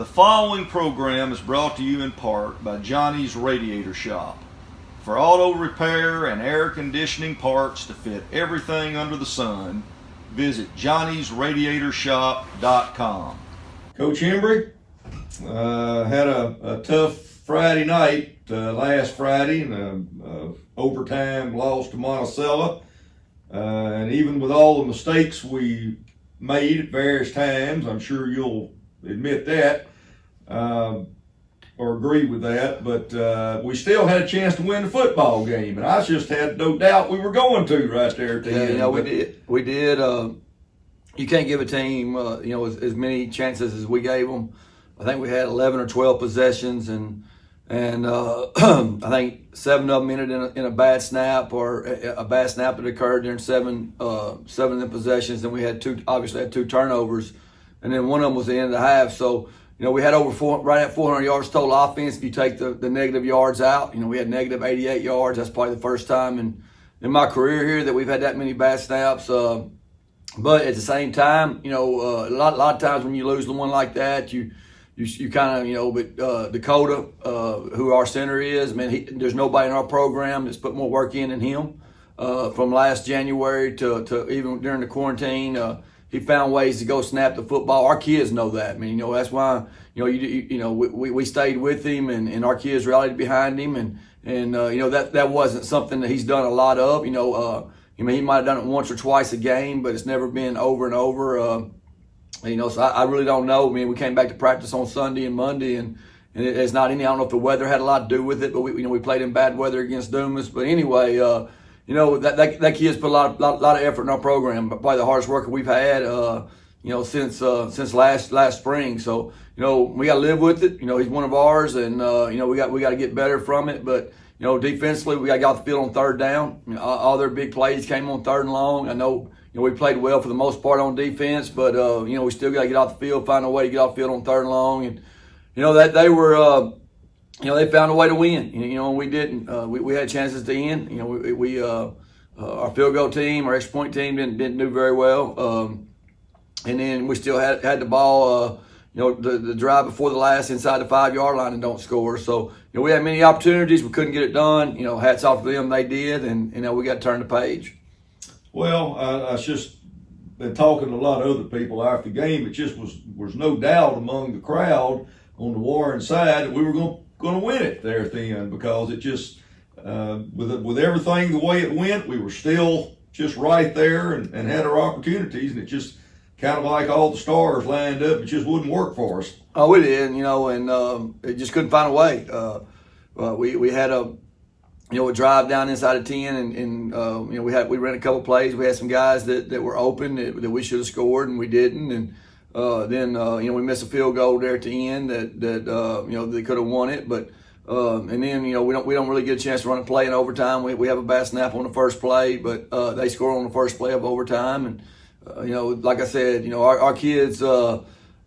The following program is brought to you in part by Johnny's Radiator Shop. For auto repair and air conditioning parts to fit everything under the sun, visit johnnysradiatorshop.com. Coach Hembree, had a tough Friday night last Friday, and overtime loss to Monticello. And even with all the mistakes we made at various times, I'm sure you'll admit that, or agree with that, but we still had a chance to win the football game, and I just had no doubt we were going to right there at the end. Yeah, we did. You can't give a team, as many chances as we gave them. I think we had 11 or 12 possessions, and I think 7 of them ended in a bad snap, or a bad snap that occurred during seven of the possessions. Then we had two turnovers, and then one of them was the end of the half. So, we had right at 400 yards total offense. If you take the negative yards out, we had negative 88 yards. That's probably the first time in my career here that we've had that many bad snaps. But at the same time, a lot of times when you lose the one like that, you kind of, but Dakota, who our center is, man, there's nobody in our program that's put more work in than him. From last January to even during the quarantine, he found ways to go snap the football. Our kids know that. That's why, we stayed with him, and our kids rallied behind him, and that wasn't something that he's done a lot of. He might have done it once or twice a game, but it's never been over and over. So I really don't know. We came back to practice on Sunday and Monday, and it's not any. I don't know if the weather had a lot to do with it, but we played in bad weather against Dumas. But anyway, that kid's put a lot of effort in our program. Probably the hardest worker we've had, since last spring. So we got to live with it. He's one of ours, and we got to get better from it. But defensively, we got to get off the field on third down. All their big plays came on third and long. I know. We played well for the most part on defense, but we still got to get off the field, find a way to get off the field on third and long, and that they were, they found a way to win. And we didn't. We had chances to end. Our field goal team, our extra point team didn't do very well, and then we still had the ball. The drive before the last inside the 5-yard line and don't score. So we had many opportunities, we couldn't get it done. Hats off to them, they did, and we got to turn the page. Well, I just been talking to a lot of other people after the game. It just was no doubt among the crowd on the Warren side that we were going to win it there at the end, because it just with everything the way it went, we were still just right there and had our opportunities, and it just kind of like all the stars lined up. It just wouldn't work for us. Oh, we did, and it just couldn't find a way. We had a drive down inside of 10, and we ran a couple plays. We had some guys that were open that we should have scored, and we didn't. And then we missed a field goal there at the end that they could have won it. But and then we don't really get a chance to run a play in overtime. We have a bad snap on the first play, but they score on the first play of overtime. And like I said, our kids.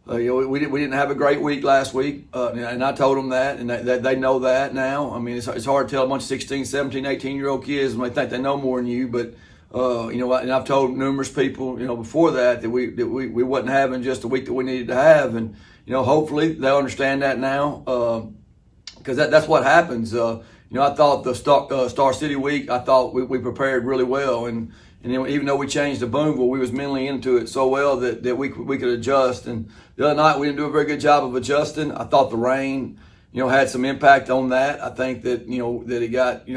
We didn't have a great week last week, and I told them that, and they know that now. It's hard to tell a bunch of 16, 17, 18-year-old kids when they think they know more than you, but and I've told numerous people, before that we wasn't having just a week that we needed to have, and hopefully they'll understand that now, because that's what happens. I thought the Star City week, I thought we prepared really well, and even though we changed to Boonville, we was mentally into it so well that we could adjust. And the other night we didn't do a very good job of adjusting. I thought the rain, had some impact on that. I think that that it got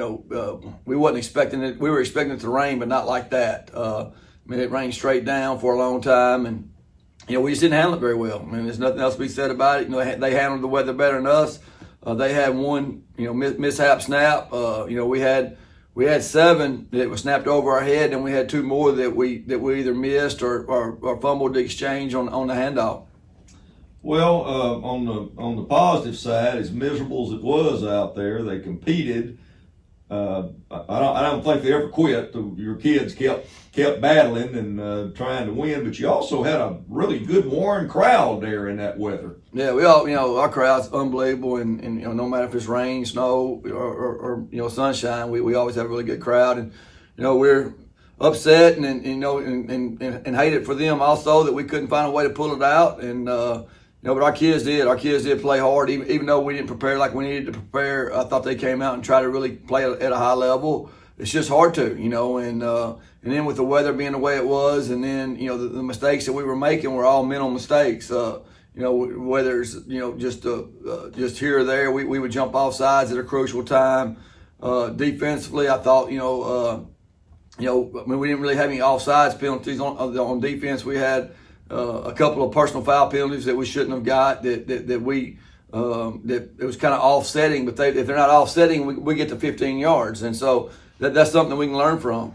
we wasn't expecting it. We were expecting it to rain, but not like that. It rained straight down for a long time, and we just didn't handle it very well. There's nothing else to be said about it. They handled the weather better than us. They had one mishap snap. We had 7 that were snapped over our head, and we had 2 more that we either missed or fumbled the exchange on the handoff. Well, on the positive side, as miserable as it was out there, they competed. I don't think they ever quit. Your kids kept battling and trying to win, but you also had a really good Warren crowd there in that weather. Yeah, we all, our crowd's unbelievable, and no matter if it's rain, snow, or sunshine, we always have a really good crowd, and we're upset and hate it for them also that we couldn't find a way to pull it out, and but our kids did. Our kids did play hard, even though we didn't prepare like we needed to prepare. I thought they came out and tried to really play at a high level. It's just hard to, and then with the weather being the way it was, and then the mistakes that we were making were all mental mistakes. Whether it's just here or there, we would jump off sides at a crucial time. Defensively, I thought we didn't really have any offsides penalties on defense. We had a couple of personal foul penalties that we shouldn't have got that it was kind of offsetting. But if they're not offsetting, we get to 15 yards, and so that's something we can learn from.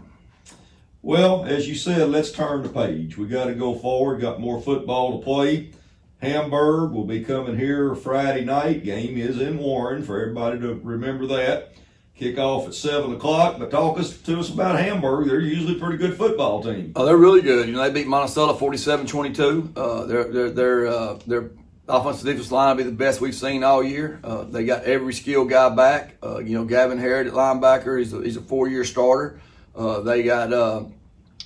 Well, as you said, let's turn the page. We got to go forward. Got more football to play. Hamburg will be coming here Friday night. Game is in Warren for everybody to remember that. Kickoff at 7 o'clock. But talk to us about Hamburg. They're usually a pretty good football team. Oh, they're really good. They beat Monticello 47-22. Their offensive defensive line will be the best we've seen all year. They got every skill guy back. Gavin Harrod at linebacker. He's a 4-year starter. They got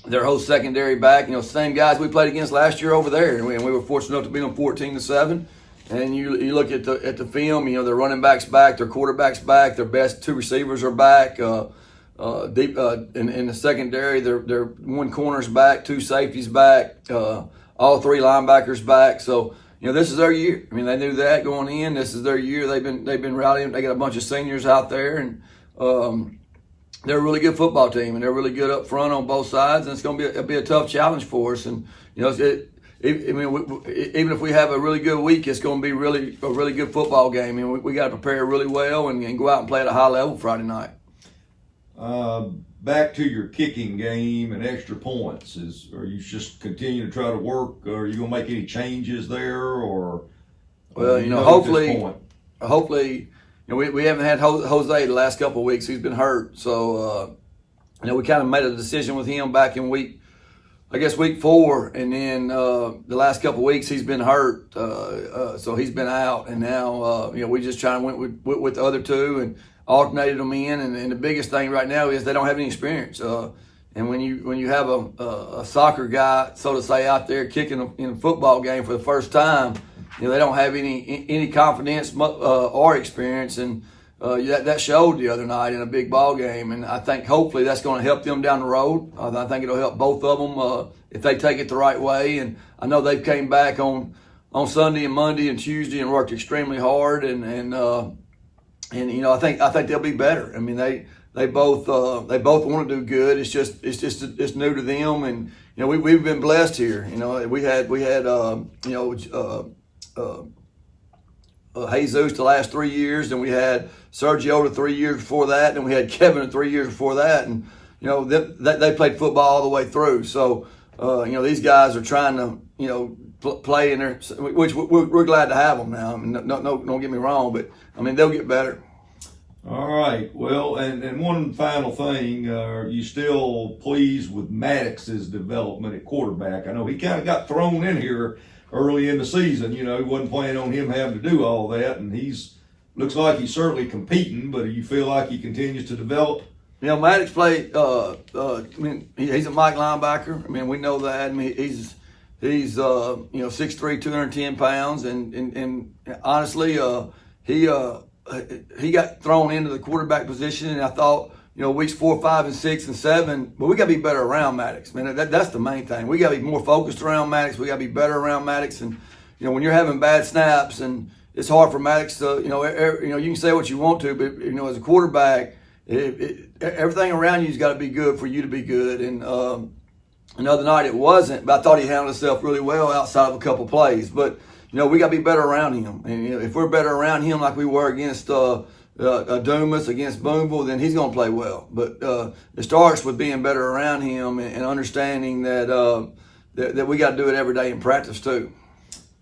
their whole secondary back. Same guys we played against last year over there, and we were fortunate enough to beat them 14-7. And you look at the film. Their running backs back, their quarterbacks back, their best 2 receivers are back. Deep in the secondary, their 1 corner's back, 2 safeties back, all 3 linebackers back. So this is their year. They knew that going in. This is their year. They've been rallying. They got a bunch of seniors out there, and they're a really good football team, and they're really good up front on both sides. And it's going to be a tough challenge for us. And even if we have a really good week, it's going to be a really good football game. We got to prepare really well and go out and play at a high level Friday night. Back to your kicking game and extra points. Are you just continuing to try to work? Or are you going to make any changes there? Or hopefully. We haven't had Jose the last couple of weeks. He's been hurt. So, we kind of made a decision with him back in week 4. And then the last couple of weeks he's been hurt. So he's been out. And now, we just trying to went with the other 2 and alternated them in. And the biggest thing right now is they don't have any experience. And when you have a soccer guy, so to say, out there kicking in a football game for the first time, they don't have any confidence or experience, and that showed the other night in a big ball game. And I think hopefully that's going to help them down the road. I think it'll help both of them if they take it the right way. And I know they came back on Sunday and Monday and Tuesday and worked extremely hard. And I think they'll be better. They both want to do good. It's new to them, and we've been blessed here. We had Jesus the last 3 years, and we had Sergio the 3 years before that, and we had Kevin the 3 years before that, and they played football all the way through. So these guys are trying to play in there, which we're glad to have them now. No, don't get me wrong, but they'll get better. All right. Well, and one final thing, are you still pleased with Maddox's development at quarterback? I know he kind of got thrown in here early in the season. He wasn't planning on him having to do all that, and looks like he's certainly competing, but do you feel like he continues to develop? Maddox played, he's a Mike linebacker. We know that. He's 6'3", 210 pounds, and honestly, he got thrown into the quarterback position, and I thought, weeks 4, 5, and 6, and 7, but we got to be better around Maddox. That's the main thing. We got to be more focused around Maddox. We got to be better around Maddox, and when you're having bad snaps, and it's hard for Maddox to, you can say what you want to, but as a quarterback, everything around you's got to be good for you to be good. And another night it wasn't, but I thought he handled himself really well outside of a couple plays. But we got to be better around him, and if we're better around him like we were against Dumas, against Boonville, then he's going to play well. But it starts with being better around him and understanding that we got to do it every day in practice too.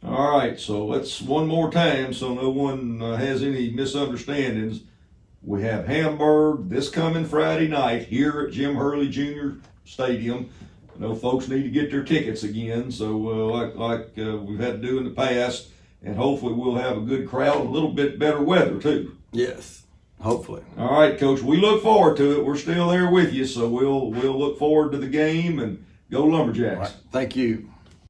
All right, so let's one more time so no one has any misunderstandings. We have Hamburg this coming Friday night here at Jim Hurley Jr. Stadium. I know folks need to get their tickets again, so like we've had to do in the past, and hopefully we'll have a good crowd, a little bit better weather too. Yes, hopefully. All right, Coach, we look forward to it. We're still there with you, so we'll look forward to the game, and go Lumberjacks. Right. Thank you.